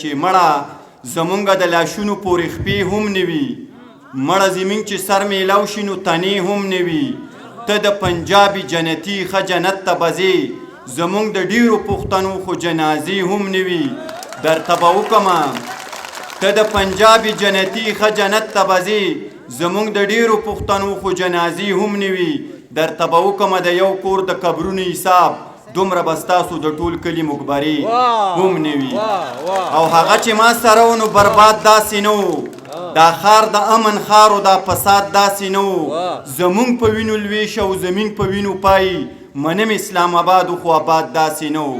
چې مړه زمونږ د لاشونو پورې خپې هم نه وي مړه زمونږ چې سر میلاو شي نو تنې هم نه وي ته د پنجابي جنتي ښه جنت ته بځې زمونږ د ډېرو پښتنو خو جنازې هم نه وي درته به وکمه ته د پنجابي جنتي ښه جنت ته بځې زمونږ د ډېرو پښتنو خو جنازې هم نه وي درته به وکمه د یو کور د قبرونو حساب دومره به ستاسو د ټول کلي مقبرې هم نه وي او هغه چې ما سره و نو برباد داسې نه و دا ښار د امن ښار و دا فساد داسې نه و زمونږ په وینو لویش او زمین په وینو پایي منم اسلام آباد خو آباد داسې نه و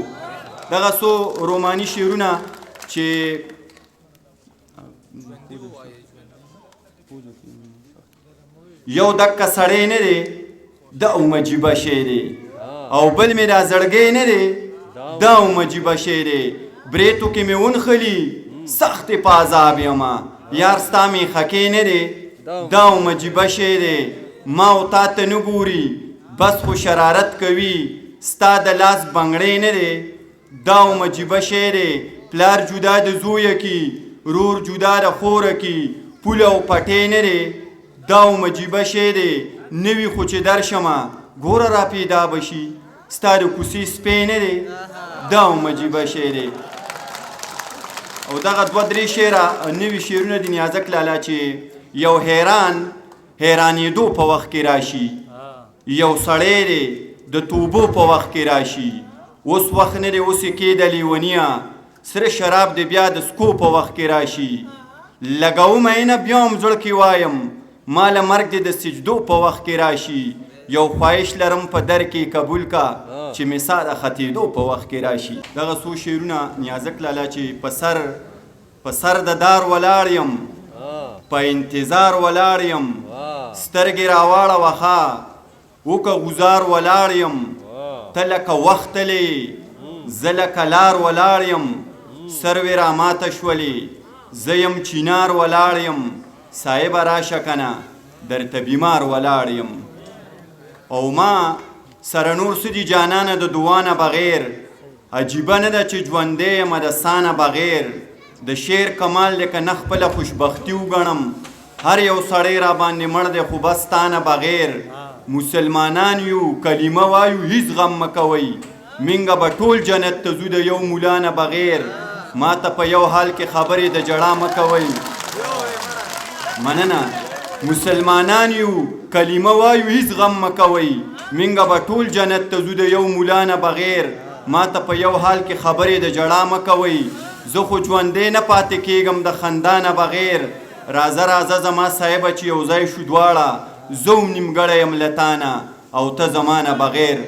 دغه څو روماني شعرونه چې یو دکه سړی نه دی د عجیبه شی دی او بل مې دا زړګی نه دی دا عجیبه شی دی بریتو کې مې ونښلي سخت په عذاب یمه یار ستا مې خکې نه دی دا عجیبه شی دی ما او تا ته نه ګوري بس خو شرارت کوي ستا د لاس بنګړی نه دی دا عجیبه شی دی پلار جدا د زویه کی رور جدا د خوره کی پول او پټې نه دی دا عجیبه شی دی نوي خو چې درشمه ګوره را پیدا بشي ستا د کوڅې سپی نه دی دا عجیبه شی دی او دغه دوه درې شعره نوي شعرونه د نیازک لالا چې یو حیرانېدو په وخت کې راشي یو سړی دی د توبو په وخت کې راشي اوس وخت نه دی اوس یې کېده لیونیه سره شراب دی بیا د سکو په وخت کې راشي لګومه یې نه بیا هم زړه کې وایم ما له مرګ دی د سجدو په وخت کې راشي یو خواهش لرم په در کې قبول کا چې مې سا د ختېدو په وخت کې راشي دغه څو شعرونه نیازک لالا چې په سر د دار ولاړ یم په انتظار ولاړ یم سترګې راواړه وخا وکه غزار ولاړ یم ته لکه وختلې زه لکه لار ولاړ یم سروې راماته شولې زه یم چینار ولاړ یم صاحبه راشه کنه درته بیمار ولاړ یم او ما سره نور څه دي جانانه د دعا نه بغیر عجیبه نه ده چې ژوندی یم د سا نه بغیر د شعر کمال دی که نه خپله خوشبختي وګڼم هر یو سړی را باندې مړ دی خو بس تا نه بغیر مسلمانان یو کلمه وایو هیڅ غم مه کوئ منګه به ټول جنت ته ځو د یو مولا نه بغیر ما ته په یو حال کې خبرې د جړا مه کوئ مننه مسلمانان یو کلمه وایو هیڅ غم مه کوئ منګه به ټول جنت ته ځو د یو مولا نه بغیر ما ته په یو حال کې خبرې د جړا مه کوئ زه خو ژوندی نه پاتې کېږم د خندا نه بغیر راځه راځه زما صاحبه چې یو ځای شو دواړه زه هم نیمګړی یم له تا نه او ته زما نه بغیر